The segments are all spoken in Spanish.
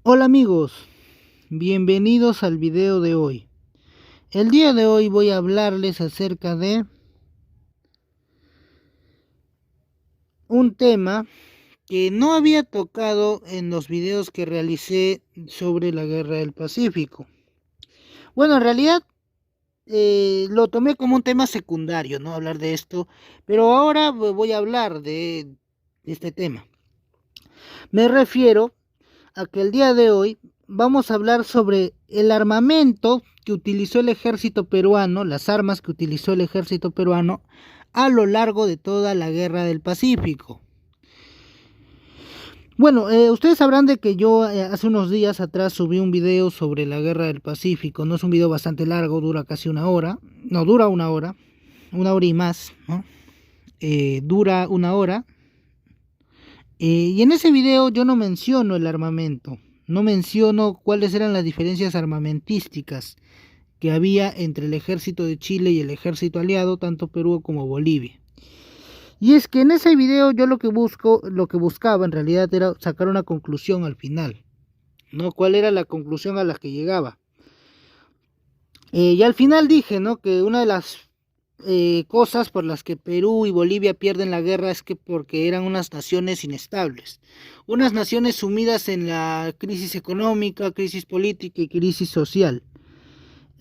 Hola amigos, bienvenidos al video de hoy. El día de hoy voy a hablarles acerca de un tema que no había tocado en los videos que realicé sobre la Guerra del Pacífico. Bueno, en realidad lo tomé como un tema secundario, ¿no? Hablar de esto, pero ahora voy a hablar de este tema. Me refiero a que el día de hoy vamos a hablar sobre el armamento que utilizó el ejército peruano, las armas que utilizó el ejército peruano a lo largo de toda la guerra del Pacífico. Bueno, ustedes sabrán de que yo hace unos días atrás subí un video sobre la guerra del Pacífico. No es un video bastante largo, dura casi una hora. No, dura una hora y más, ¿no? Dura una hora. Y en ese video yo no menciono el armamento, no menciono cuáles eran las diferencias armamentísticas que había entre el ejército de Chile y el ejército aliado, tanto Perú como Bolivia. Y es que en ese video yo lo que buscaba en realidad era sacar una conclusión al final, ¿no? ¿Cuál era la conclusión a la que llegaba? Y al final dije, ¿no? Que una de las cosas por las que Perú y Bolivia pierden la guerra es que porque eran unas naciones inestables, unas naciones sumidas en la crisis económica, crisis política y crisis social.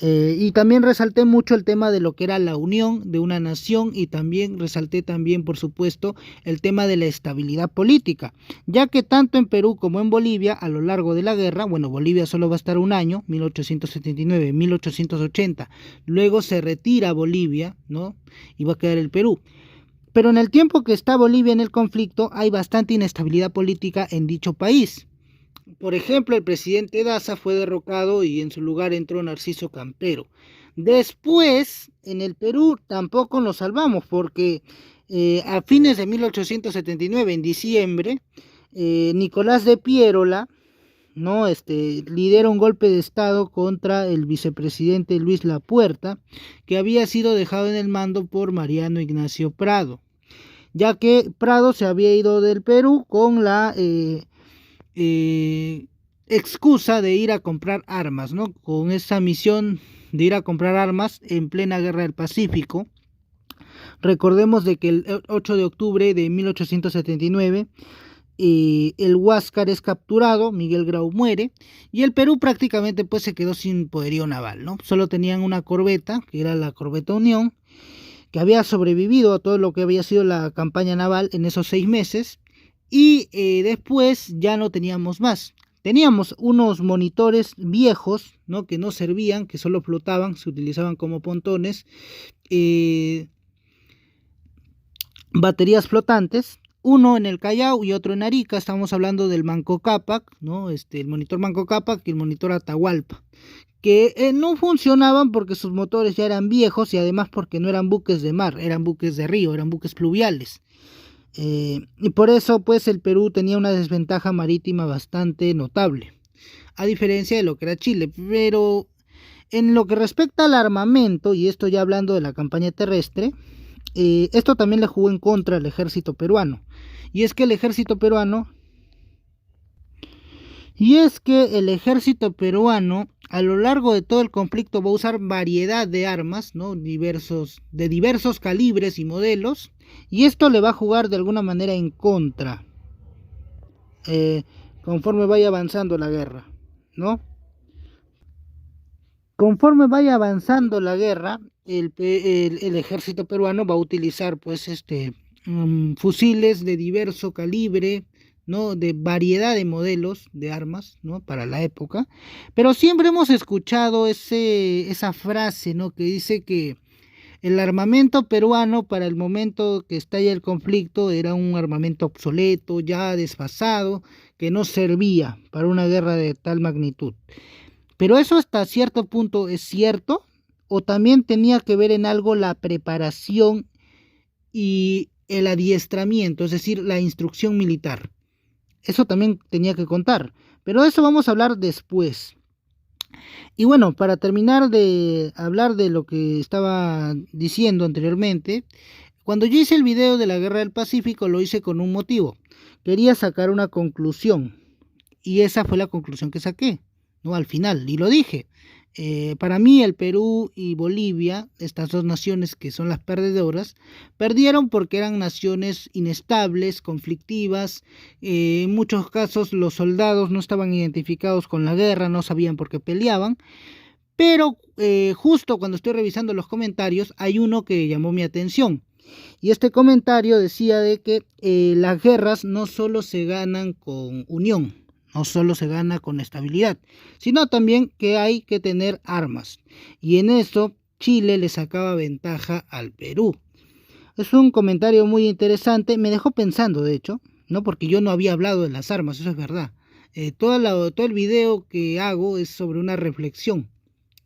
Y también resalté mucho el tema de lo que era la unión de una nación y también resalté también, por supuesto, el tema de la estabilidad política, ya que tanto en Perú como en Bolivia, a lo largo de la guerra, bueno, Bolivia solo va a estar un año, 1879, 1880, luego se retira Bolivia, ¿no? Y va a quedar el Perú. Pero en el tiempo que está Bolivia en el conflicto, hay bastante inestabilidad política en dicho país. Por ejemplo, el presidente Daza fue derrocado y en su lugar entró Narciso Campero. Después, en el Perú tampoco nos salvamos porque a fines de 1879, en diciembre, Nicolás de Piérola, ¿no? Lidera un golpe de estado contra el vicepresidente Luis Lapuerta, que había sido dejado en el mando por Mariano Ignacio Prado, ya que Prado se había ido del Perú con la excusa de ir a comprar armas, ¿no? Con esa misión de ir a comprar armas en plena guerra del Pacífico. Recordemos de que el 8 de octubre de 1879 el Huáscar es capturado, Miguel Grau muere y el Perú prácticamente pues se quedó sin poderío naval, ¿no? Solo tenían una corbeta, que era la corbeta Unión, que había sobrevivido a todo lo que había sido la campaña naval en esos 6 meses y después ya no teníamos más. Teníamos unos monitores viejos, ¿no? Que no servían, que solo flotaban, se utilizaban como pontones, eh, baterías flotantes, uno en el Callao y otro en Arica. Estamos hablando del Manco Cápac, ¿no? El monitor Manco Cápac y el monitor Atahualpa, que no funcionaban porque sus motores ya eran viejos y además porque no eran buques de mar, eran buques de río, eran buques pluviales. Y por eso pues el Perú tenía una desventaja marítima bastante notable, a diferencia de lo que era Chile. Pero en lo que respecta al armamento, y esto ya hablando de la campaña terrestre, esto también le jugó en contra al ejército peruano. Y es que el ejército peruano Y es que el ejército peruano a lo largo de todo el conflicto va a usar variedad de armas, ¿no? De diversos calibres y modelos, y esto le va a jugar de alguna manera en contra eh, conforme vaya avanzando la guerra, ¿no? Conforme vaya avanzando la guerra, el ejército peruano va a utilizar pues fusiles de diverso calibre, ¿no? De variedad de modelos de armas, ¿no? Para la época. Pero siempre hemos escuchado esa frase, ¿no? Que dice que el armamento peruano para el momento que estalla el conflicto era un armamento obsoleto, ya desfasado, que no servía para una guerra de tal magnitud. Pero eso hasta cierto punto es cierto, o también tenía que ver en algo la preparación y el adiestramiento, es decir, la instrucción militar. Eso también tenía que contar, pero de eso vamos a hablar después. Y bueno, para terminar de hablar de lo que estaba diciendo anteriormente, cuando yo hice el video de la Guerra del Pacífico lo hice con un motivo. Quería sacar una conclusión. y esa fue la conclusión que saqué, ¿no? Al final, y lo dije. Para mí el Perú y Bolivia, estas dos naciones que son las perdedoras, perdieron porque eran naciones inestables, conflictivas. En muchos casos los soldados no estaban identificados con la guerra, no sabían por qué peleaban. Pero justo cuando estoy revisando los comentarios hay uno que llamó mi atención. Y este comentario decía de que las guerras no solo se ganan con unión, no solo se gana con estabilidad, sino también que hay que tener armas. Y en eso Chile le sacaba ventaja al Perú. Es un comentario muy interesante, me dejó pensando de hecho, ¿no? Porque yo no había hablado de las armas, eso es verdad. Todo el video que hago es sobre una reflexión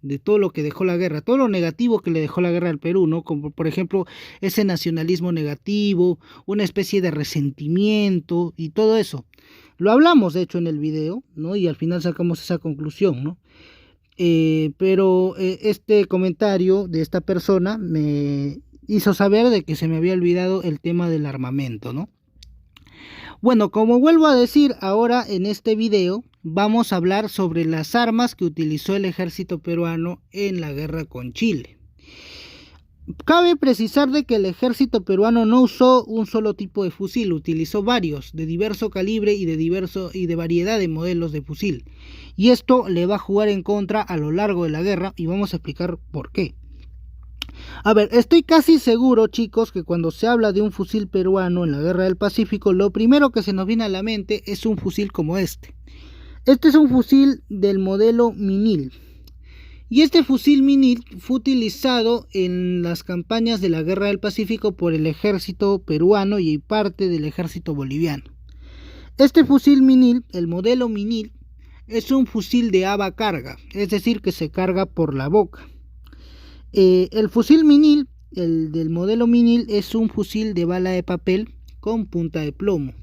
de todo lo que dejó la guerra, todo lo negativo que le dejó la guerra al Perú, ¿no? Como por ejemplo ese nacionalismo negativo, una especie de resentimiento y todo eso. Lo hablamos de hecho en el video, ¿no? Y al final sacamos esa conclusión, ¿no? Pero este comentario de esta persona me hizo saber de que se me había olvidado el tema del armamento, ¿no? Bueno, como vuelvo a decir ahora en este video, vamos a hablar sobre las armas que utilizó el ejército peruano en la guerra con Chile. Cabe precisar de que el ejército peruano no usó un solo tipo de fusil, utilizó varios, de diverso calibre y de variedad de modelos de fusil. Y esto le va a jugar en contra a lo largo de la guerra y vamos a explicar por qué. A ver, estoy casi seguro, chicos, que cuando se habla de un fusil peruano en la Guerra del Pacífico, lo primero que se nos viene a la mente es un fusil como este. Este es un fusil del modelo Minil. Y este fusil Minil fue utilizado en las campañas de la Guerra del Pacífico por el ejército peruano y parte del ejército boliviano. Este fusil Minil, el modelo Minil, es un fusil de aba carga, es decir, que se carga por la boca. El fusil Minil, el del modelo Minil, es un fusil de bala de papel con punta de plomo.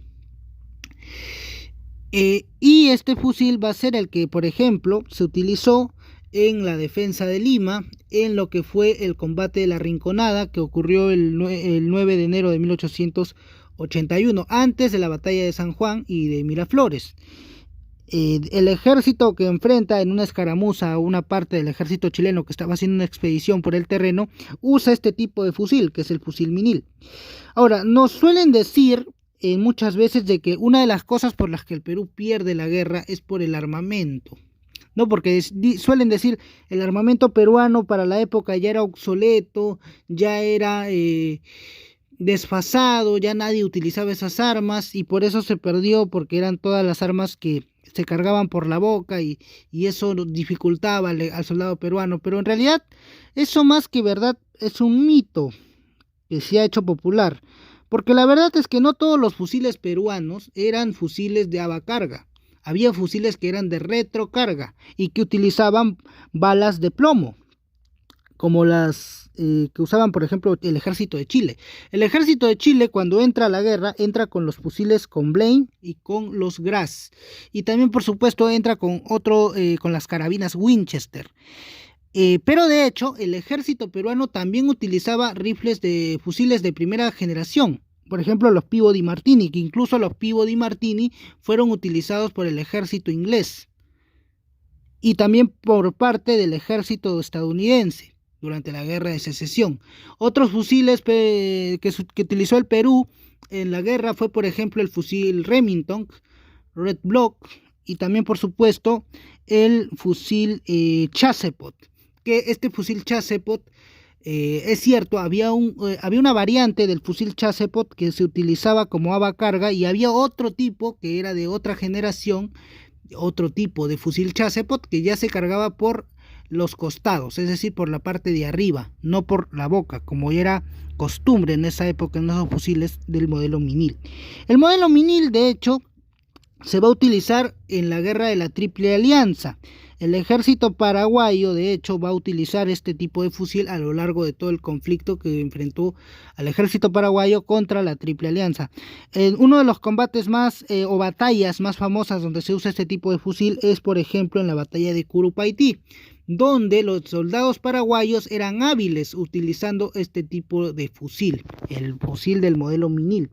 Y este fusil va a ser el que, por ejemplo, se utilizó en la defensa de Lima, en lo que fue el combate de la Rinconada, que ocurrió el 9 de enero de 1881, antes de la batalla de San Juan y de Miraflores. El ejército que enfrenta en una escaramuza a una parte del ejército chileno que estaba haciendo una expedición por el terreno, usa este tipo de fusil, que es el fusil Minil. Ahora, nos suelen decir muchas veces de que una de las cosas por las que el Perú pierde la guerra es por el armamento, ¿no? Porque suelen decir el armamento peruano para la época ya era obsoleto, ya era desfasado, ya nadie utilizaba esas armas y por eso se perdió, porque eran todas las armas que se cargaban por la boca y eso dificultaba al soldado peruano. Pero en realidad eso, más que verdad, es un mito que se ha hecho popular, porque la verdad es que no todos los fusiles peruanos eran fusiles de aba carga. Había fusiles que eran de retrocarga y que utilizaban balas de plomo, como las que usaban, por ejemplo, el ejército de Chile. El ejército de Chile, cuando entra a la guerra, entra con los fusiles con Blaine y con los Graz. Y también, por supuesto, entra con con las carabinas Winchester. Pero de hecho, el ejército peruano también utilizaba fusiles de primera generación. Por ejemplo, los Peabody Martini, que incluso los Peabody Martini fueron utilizados por el ejército inglés y también por parte del ejército estadounidense durante la guerra de secesión. Otros fusiles que utilizó el Perú en la guerra fue, por ejemplo, el fusil Remington, Red Block, y también, por supuesto, el fusil Chasepot, que este fusil Chasepot, es cierto, había una variante del fusil Chasepot que se utilizaba como aba carga, y había otro tipo que era de otra generación, otro tipo de fusil Chasepot que ya se cargaba por los costados, es decir, por la parte de arriba, no por la boca, como era costumbre en esa época en esos fusiles del modelo Minil. El modelo Minil, de hecho, se va a utilizar en la guerra de la Triple Alianza. El ejército paraguayo, de hecho, va a utilizar este tipo de fusil a lo largo de todo el conflicto que enfrentó al ejército paraguayo contra la Triple Alianza. Uno de los combates o batallas más famosas donde se usa este tipo de fusil es, por ejemplo, en la batalla de Curupaytí, donde los soldados paraguayos eran hábiles utilizando este tipo de fusil, el fusil del modelo Minil.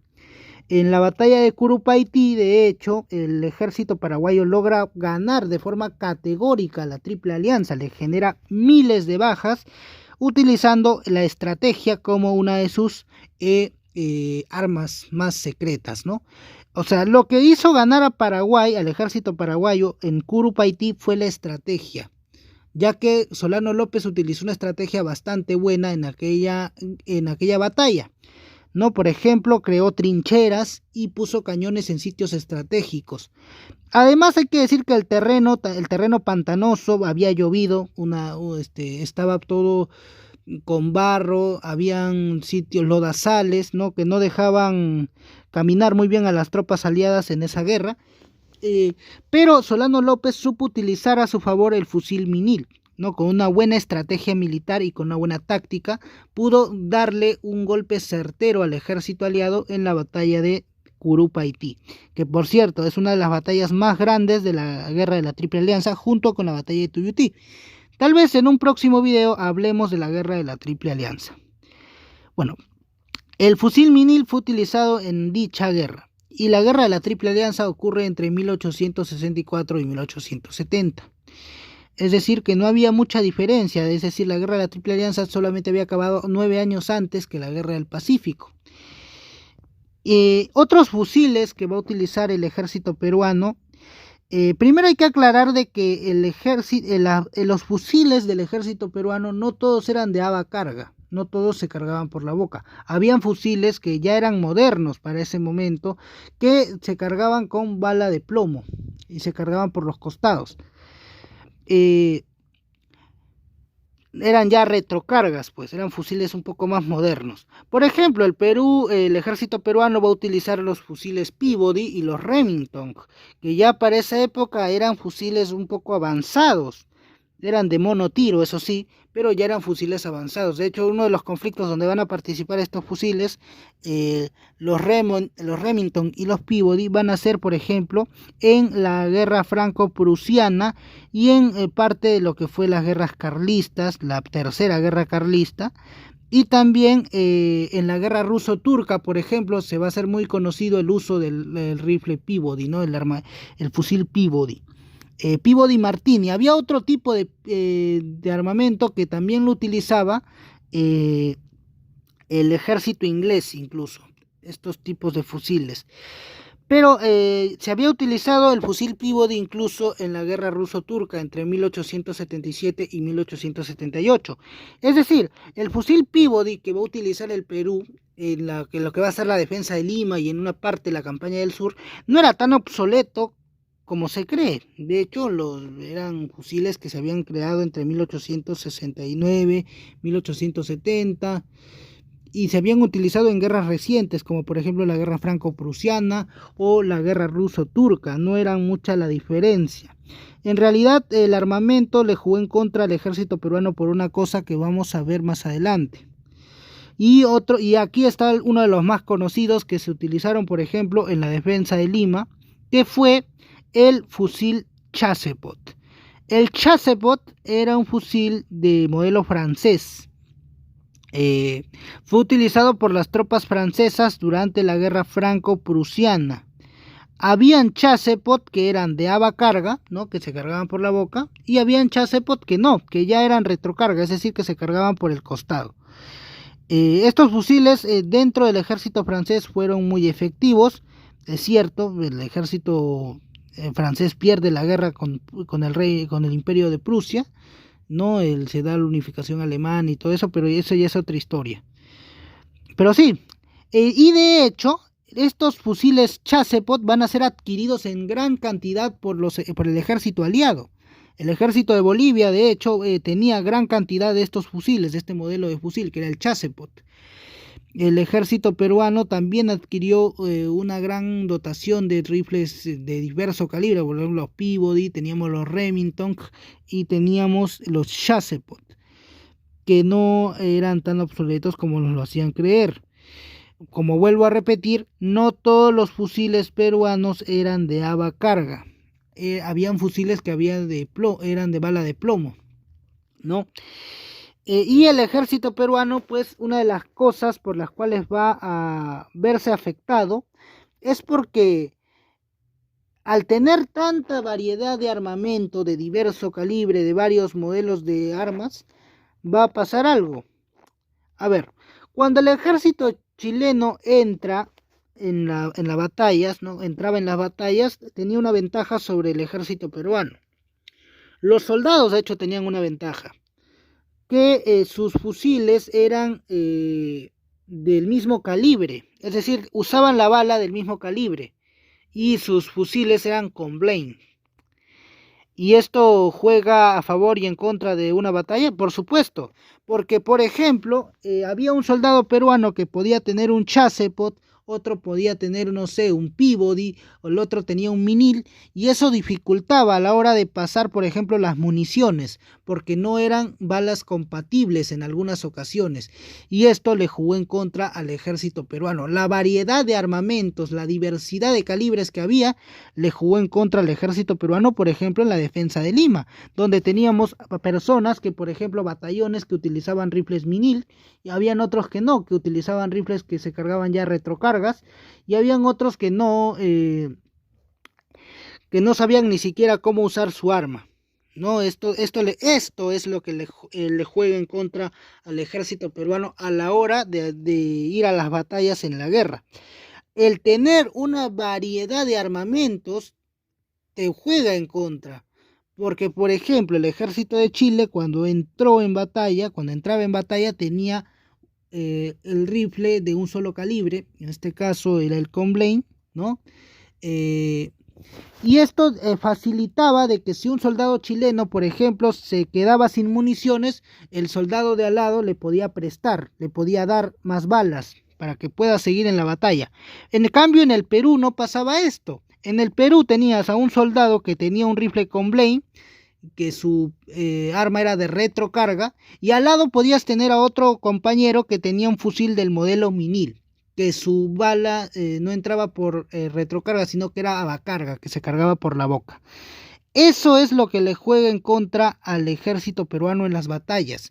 En la batalla de Curupaytí, de hecho, el ejército paraguayo logra ganar de forma categórica a la Triple Alianza, le genera miles de bajas, utilizando la estrategia como una de sus armas más secretas, ¿no? O sea, lo que hizo ganar a Paraguay, al ejército paraguayo en Curupaytí, fue la estrategia, ya que Solano López utilizó una estrategia bastante buena en aquella batalla, ¿no? Por ejemplo, creó trincheras y puso cañones en sitios estratégicos. Además hay que decir que el terreno pantanoso, había llovido, estaba todo con barro, habían sitios lodazales, ¿no? Que no dejaban caminar muy bien a las tropas aliadas en esa guerra. Pero Solano López supo utilizar a su favor el fusil Minil, ¿no? Con una buena estrategia militar y con una buena táctica, pudo darle un golpe certero al ejército aliado en la batalla de Curupaytí, que por cierto es una de las batallas más grandes de la guerra de la Triple Alianza, junto con la batalla de Tuyutí. Tal vez en un próximo video hablemos de la guerra de la Triple Alianza. Bueno, el fusil Minil fue utilizado en dicha guerra, y la guerra de la Triple Alianza ocurre entre 1864 y 1870. Es decir, que no había mucha diferencia, es decir, la guerra de la Triple Alianza solamente había acabado 9 años antes que la guerra del Pacífico. Otros fusiles que va a utilizar el ejército peruano, primero hay que aclarar de que los fusiles del ejército peruano no todos eran de aba carga, no todos se cargaban por la boca. Habían fusiles que ya eran modernos para ese momento, que se cargaban con bala de plomo y se cargaban por los costados. Eran ya retrocargas, pues eran fusiles un poco más modernos. Por ejemplo, el ejército peruano va a utilizar los fusiles Peabody y los Remington, que ya para esa época eran fusiles un poco avanzados. Eran de monotiro, eso sí, pero ya eran fusiles avanzados. De hecho, uno de los conflictos donde van a participar estos fusiles, los Remington y los Peabody, van a ser, por ejemplo, en la guerra franco-prusiana y en parte de lo que fue las guerras carlistas, la tercera guerra carlista. Y también en la guerra ruso-turca, por ejemplo, se va a hacer muy conocido el uso del rifle Peabody, ¿no? El fusil Peabody. Peabody Martini. Había otro tipo de armamento que también lo utilizaba el ejército inglés, incluso estos tipos de fusiles. Pero se había utilizado el fusil Peabody incluso en la guerra ruso-turca entre 1877 y 1878. Es decir, el fusil Peabody que va a utilizar el Perú en lo que va a ser la defensa de Lima y en una parte de la campaña del sur, no era tan obsoleto como se cree. De hecho, eran fusiles que se habían creado entre 1869 y 1870 y se habían utilizado en guerras recientes, como por ejemplo la guerra franco-prusiana o la guerra ruso-turca. No era mucha la diferencia. En realidad, el armamento le jugó en contra al ejército peruano por una cosa que vamos a ver más adelante. Y aquí está uno de los más conocidos que se utilizaron, por ejemplo, en la defensa de Lima, que fue el fusil Chassepot. El Chassepot era un fusil de modelo francés. Fue utilizado por las tropas francesas durante la guerra franco-prusiana. Habían Chassepot que eran de aba carga, ¿no? Que se cargaban por la boca, y habían Chassepot que no, que ya eran retrocarga, es decir, que se cargaban por el costado. Estos fusiles dentro del ejército francés fueron muy efectivos. Es cierto, el ejército francés pierde la guerra con el imperio de Prusia, ¿no? Se da la unificación alemana y todo eso, pero eso ya es otra historia. Pero sí, y de hecho, estos fusiles Chassepot van a ser adquiridos en gran cantidad por el ejército aliado. El ejército de Bolivia, de hecho, tenía gran cantidad de estos fusiles, de este modelo de fusil, que era el Chassepot. El ejército peruano también adquirió una gran dotación de rifles de diverso calibre, por ejemplo los Peabody, teníamos los Remington y teníamos los Chassepot, que no eran tan obsoletos como nos lo hacían creer. Como vuelvo a repetir, no todos los fusiles peruanos eran de aba carga. Habían fusiles que eran de bala de plomo, ¿no? Y el ejército peruano, pues una de las cosas por las cuales va a verse afectado es porque al tener tanta variedad de armamento de diverso calibre, de varios modelos de armas, va a pasar algo. A ver, cuando el ejército chileno entra en las batallas, ¿no? Entraba en las batallas, tenía una ventaja sobre el ejército peruano. Los soldados, de hecho, tenían una ventaja, que sus fusiles eran del mismo calibre, es decir, usaban la bala del mismo calibre y sus fusiles eran con Blaine. ¿Y esto juega a favor y en contra de una batalla? Por supuesto, porque por ejemplo, había un soldado peruano que podía tener un Chassepot, otro podía tener, no sé, un Peabody, o el otro tenía un Minil, y eso dificultaba a la hora de pasar, por ejemplo, las municiones, porque no eran balas compatibles en algunas ocasiones, y esto le jugó en contra al ejército peruano. La variedad de armamentos, la diversidad de calibres que había, le jugó en contra al ejército peruano, por ejemplo, en la defensa de Lima, donde teníamos personas que, por ejemplo, batallones que utilizaban rifles Minil, y habían otros que no, que utilizaban rifles que se cargaban ya retrocargas, y habían otros que no sabían ni siquiera cómo usar su arma. No, esto es lo que le juega en contra al ejército peruano a la hora de ir a las batallas en la guerra. El tener una variedad de armamentos te juega en contra. Porque, por ejemplo, el ejército de Chile, cuando entraba en batalla, tenía el rifle de un solo calibre, en este caso era el Comblain, ¿no? Y esto facilitaba de que si un soldado chileno, por ejemplo, se quedaba sin municiones, el soldado de al lado le podía prestar, le podía dar más balas para que pueda seguir en la batalla. En cambio, en el Perú no pasaba esto. En el Perú tenías a un soldado que tenía un rifle Comblain, que su arma era de retrocarga, y al lado podías tener a otro compañero que tenía un fusil del modelo Minil, que su bala no entraba por retrocarga, sino que era a la carga, que se cargaba por la boca. Eso es lo que le juega en contra al ejército peruano en las batallas.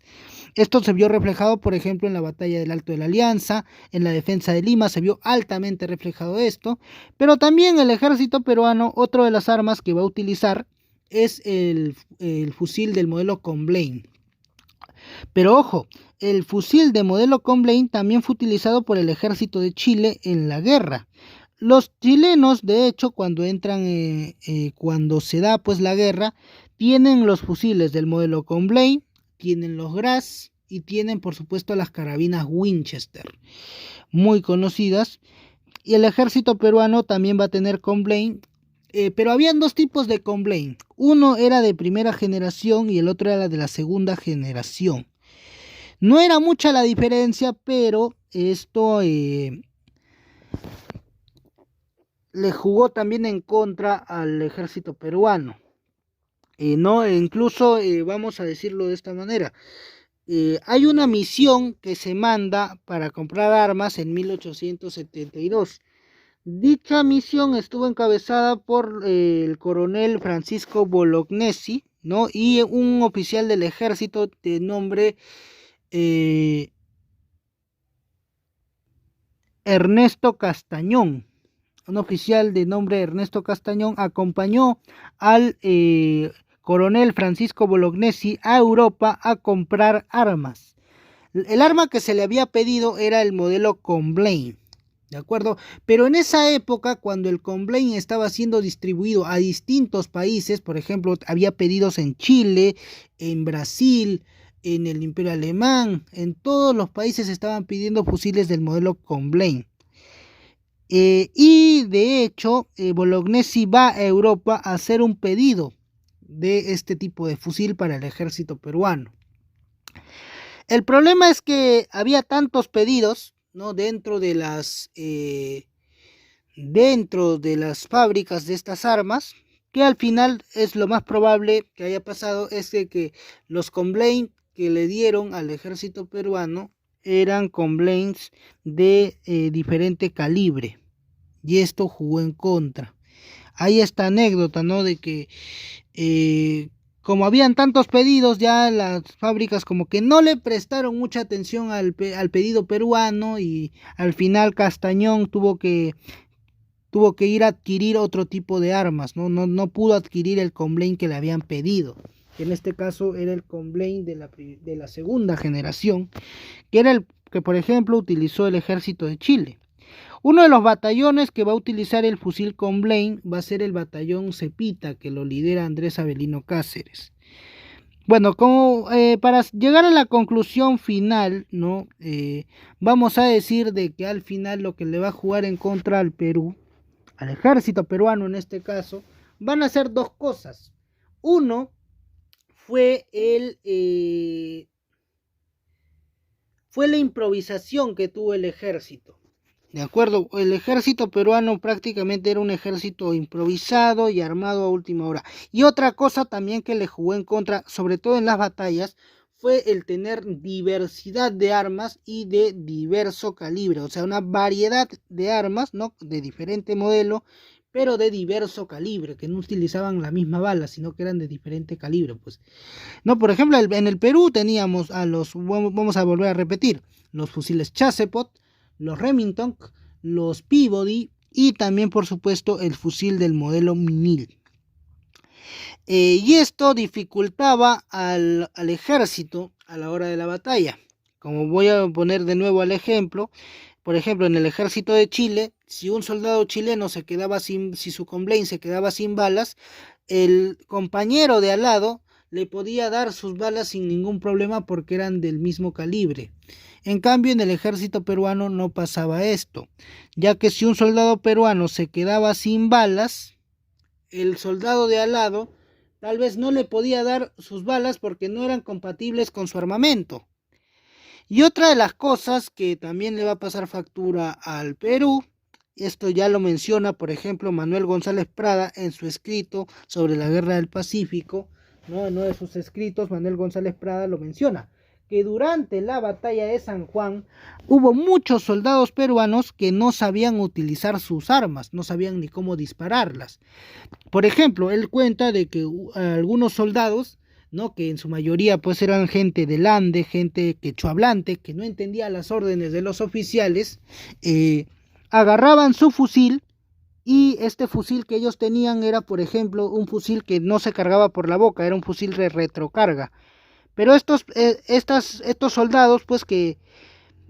Esto se vio reflejado, por ejemplo, en la batalla del Alto de la Alianza, en la defensa de Lima, se vio altamente reflejado esto, pero también el ejército peruano, otra de las armas que va a utilizar es el fusil del modelo Comblain. Pero ojo, el fusil de modelo Comblain también fue utilizado por el ejército de Chile en la guerra. Los chilenos, de hecho, cuando entran, cuando se da pues la guerra, tienen los fusiles del modelo Comblain, tienen los Graz y tienen por supuesto las carabinas Winchester, muy conocidas. Y el ejército peruano también va a tener Comblain, pero habían dos tipos de Comblain. Uno era de primera generación y el otro era de la segunda generación. No era mucha la diferencia, pero esto le jugó también en contra al ejército peruano. No, incluso vamos a decirlo de esta manera. Hay una misión que se manda para comprar armas en 1872. Dicha misión estuvo encabezada por el coronel Francisco Bolognesi, ¿no? Y un oficial del ejército de nombre Ernesto Castañón. Un oficial de nombre Ernesto Castañón acompañó al coronel Francisco Bolognesi a Europa a comprar armas. El arma que se le había pedido era el modelo Comblain, ¿de acuerdo? Pero en esa época, cuando el Comblain estaba siendo distribuido a distintos países, por ejemplo, había pedidos en Chile, en Brasil, en el Imperio Alemán, en todos los países estaban pidiendo fusiles del modelo Comblain. Y de hecho, Bolognesi va a Europa a hacer un pedido de este tipo de fusil para el ejército peruano. El problema es que había tantos pedidos, ¿no? dentro de las fábricas de estas armas, que al final es lo más probable que haya pasado, es que los Comblain que le dieron al ejército peruano eran Comblains de diferente calibre, y esto jugó en contra. Hay esta anécdota, ¿no? De que como habían tantos pedidos, ya las fábricas como que no le prestaron mucha atención al pedido peruano, y al final Castañón tuvo que tuvo que ir a adquirir otro tipo de armas, no pudo adquirir el Comblain que le habían pedido, que en este caso era el Comblain de la segunda generación, que era el que por ejemplo utilizó el ejército de Chile. Uno de los batallones que va a utilizar el fusil Comblain va a ser el batallón Cepita, que lo lidera Andrés Avelino Cáceres. Bueno, para llegar a la conclusión final, ¿no? Vamos a decir de que al final lo que le va a jugar en contra al Perú, al ejército peruano en este caso, van a ser dos cosas. Uno fue la improvisación que tuvo el ejército. De acuerdo, el ejército peruano prácticamente era un ejército improvisado y armado a última hora. Y otra cosa también que le jugó en contra, sobre todo en las batallas, fue el tener diversidad de armas y de diverso calibre. O sea, una variedad de armas, ¿no? De diferente modelo, pero de diverso calibre, que no utilizaban la misma bala, sino que eran de diferente calibre. Pues, no, por ejemplo, en el Perú teníamos vamos a volver a repetir, los fusiles Chasepot, los Remington, los Peabody y también por supuesto el fusil del modelo Minil. Y esto dificultaba al ejército a la hora de la batalla. Como voy a poner de nuevo el ejemplo, por ejemplo en el ejército de Chile, si un soldado chileno si su Comblain se quedaba sin balas, el compañero de al lado le podía dar sus balas sin ningún problema porque eran del mismo calibre. En cambio, en el ejército peruano no pasaba esto, ya que si un soldado peruano se quedaba sin balas, el soldado de al lado tal vez no le podía dar sus balas porque no eran compatibles con su armamento. Y otra de las cosas que también le va a pasar factura al Perú, esto ya lo menciona, por ejemplo, Manuel González Prada en su escrito sobre la Guerra del Pacífico, ¿no? En uno de sus escritos, Manuel González Prada lo menciona, que durante la batalla de San Juan hubo muchos soldados peruanos que no sabían utilizar sus armas, no sabían ni cómo dispararlas. Por ejemplo, él cuenta de que algunos soldados, ¿no? Que en su mayoría pues eran gente del Ande, gente quechohablante, que no entendía las órdenes de los oficiales, agarraban su fusil. Y este fusil que ellos tenían era, por ejemplo, un fusil que no se cargaba por la boca, era un fusil de retrocarga. Pero estos soldados, pues que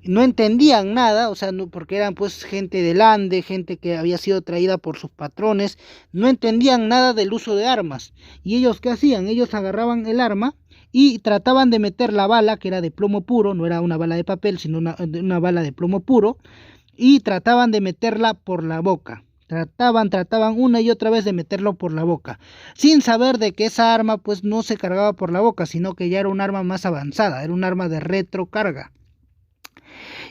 no entendían nada, o sea, porque eran pues gente del Ande, gente que había sido traída por sus patrones, no entendían nada del uso de armas. ¿Y ellos qué hacían? Ellos agarraban el arma y trataban de meter la bala, que era de plomo puro, no era una bala de papel, sino una bala de plomo puro, y trataban de meterla por la boca. Trataban una y otra vez de meterlo por la boca, sin saber de que esa arma pues no se cargaba por la boca, sino que ya era un arma más avanzada, era un arma de retrocarga.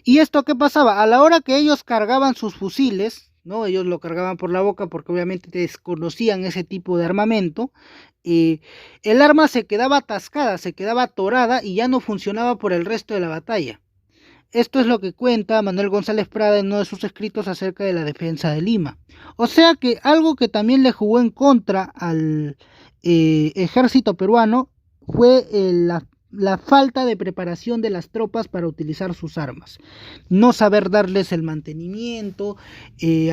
¿Y esto qué pasaba? A la hora que ellos cargaban sus fusiles, ¿no? Ellos lo cargaban por la boca porque obviamente desconocían ese tipo de armamento, el arma se quedaba atascada, se quedaba atorada y ya no funcionaba por el resto de la batalla. Esto es lo que cuenta Manuel González Prada en uno de sus escritos acerca de la defensa de Lima. O sea que algo que también le jugó en contra al ejército peruano fue la falta de preparación de las tropas para utilizar sus armas. No saber darles el mantenimiento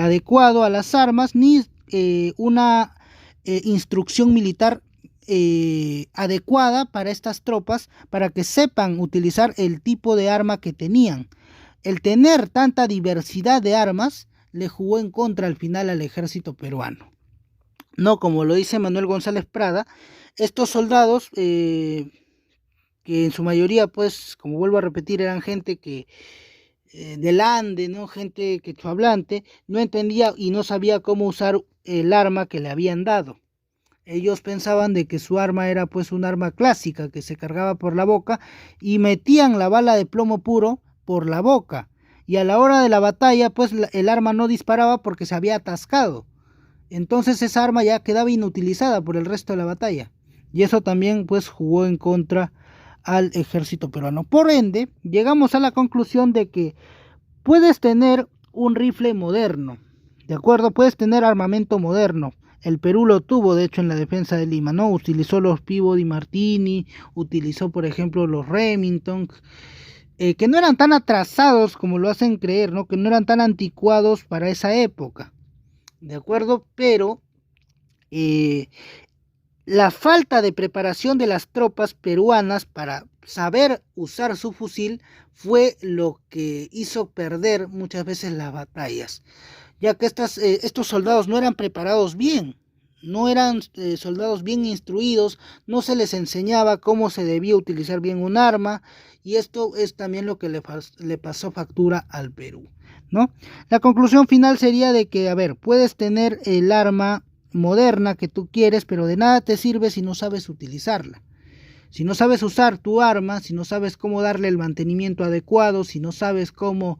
adecuado a las armas, ni una instrucción militar adecuada para estas tropas, para que sepan utilizar el tipo de arma que tenían. El tener tanta diversidad de armas le jugó en contra al final al ejército peruano. No, como lo dice Manuel González Prada, estos soldados que en su mayoría, pues, como vuelvo a repetir, eran gente que del Ande, ¿no? Gente quechohablante, no entendía y no sabía cómo usar el arma que le habían dado. Ellos pensaban de que su arma era pues un arma clásica que se cargaba por la boca y metían la bala de plomo puro por la boca. Y a la hora de la batalla pues el arma no disparaba porque se había atascado. Entonces esa arma ya quedaba inutilizada por el resto de la batalla. Y eso también pues jugó en contra al ejército peruano. Por ende, llegamos a la conclusión de que puedes tener un rifle moderno, ¿de acuerdo? Puedes tener armamento moderno. El Perú lo tuvo, de hecho, en la defensa de Lima, ¿no? Utilizó los Peabody Martini, utilizó, por ejemplo, los Remington, que no eran tan atrasados como lo hacen creer, ¿no? Que no eran tan anticuados para esa época. ¿de acuerdo? Pero la falta de preparación de las tropas peruanas para saber usar su fusil fue lo que hizo perder muchas veces las batallas, ya que estos soldados no eran preparados bien, no eran soldados bien instruidos, no se les enseñaba cómo se debía utilizar bien un arma, y esto es también lo que le pasó factura al Perú, ¿no? La conclusión final sería de que, a ver, puedes tener el arma moderna que tú quieres, pero de nada te sirve si no sabes utilizarla. Si no sabes usar tu arma, si no sabes cómo darle el mantenimiento adecuado, si no sabes cómo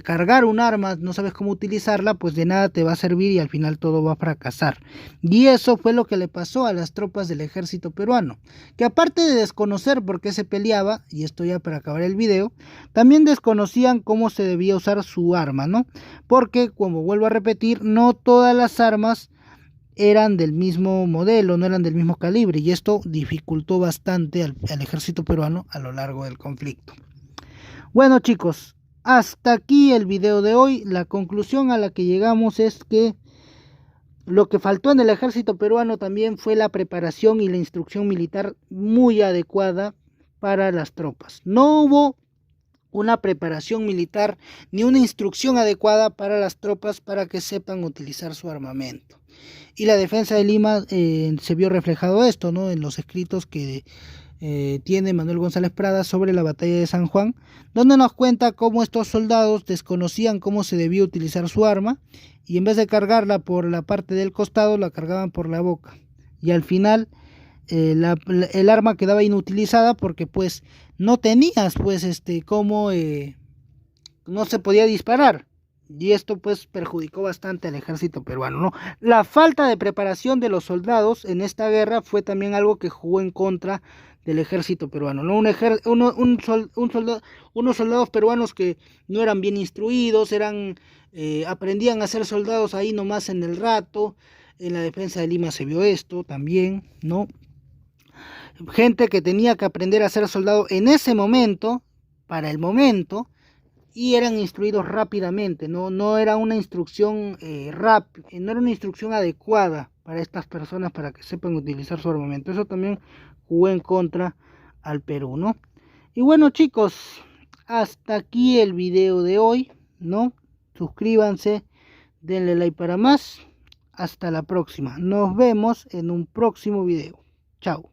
cargar un arma, no sabes cómo utilizarla, pues de nada te va a servir y al final todo va a fracasar. Y eso fue lo que le pasó a las tropas del ejército peruano, que aparte de desconocer por qué se peleaba, y esto ya para acabar el video, también desconocían cómo se debía usar su arma, ¿no? Porque, como vuelvo a repetir, no todas las armas eran del mismo modelo, no eran del mismo calibre, y esto dificultó bastante al ejército peruano a lo largo del conflicto. Bueno, chicos, hasta aquí el video de hoy. La conclusión a la que llegamos es que lo que faltó en el ejército peruano también fue la preparación y la instrucción militar muy adecuada para las tropas. No hubo una preparación militar ni una instrucción adecuada para las tropas para que sepan utilizar su armamento. Y la defensa de Lima se vio reflejado esto, ¿no? En los escritos que tiene Manuel González Prada sobre la batalla de San Juan, donde nos cuenta cómo estos soldados desconocían cómo se debía utilizar su arma y en vez de cargarla por la parte del costado, la cargaban por la boca. Y al final el arma quedaba inutilizada porque pues no tenías pues cómo no se podía disparar. Y esto pues perjudicó bastante al ejército peruano, ¿no? La falta de preparación de los soldados en esta guerra fue también algo que jugó en contra del ejército peruano, ¿no? Unos soldados peruanos que no eran bien instruidos, aprendían a ser soldados ahí nomás en el rato. En la defensa de Lima se vio esto también, ¿no? Gente que tenía que aprender a ser soldado en ese momento, para el momento, y eran instruidos rápidamente, no era una instrucción no era una instrucción adecuada para estas personas para que sepan utilizar su armamento. Eso también jugó en contra al Perú, ¿no? Y bueno, chicos, hasta aquí el video de hoy, ¿no? Suscríbanse, denle like para más. Hasta la próxima. Nos vemos en un próximo video. Chao.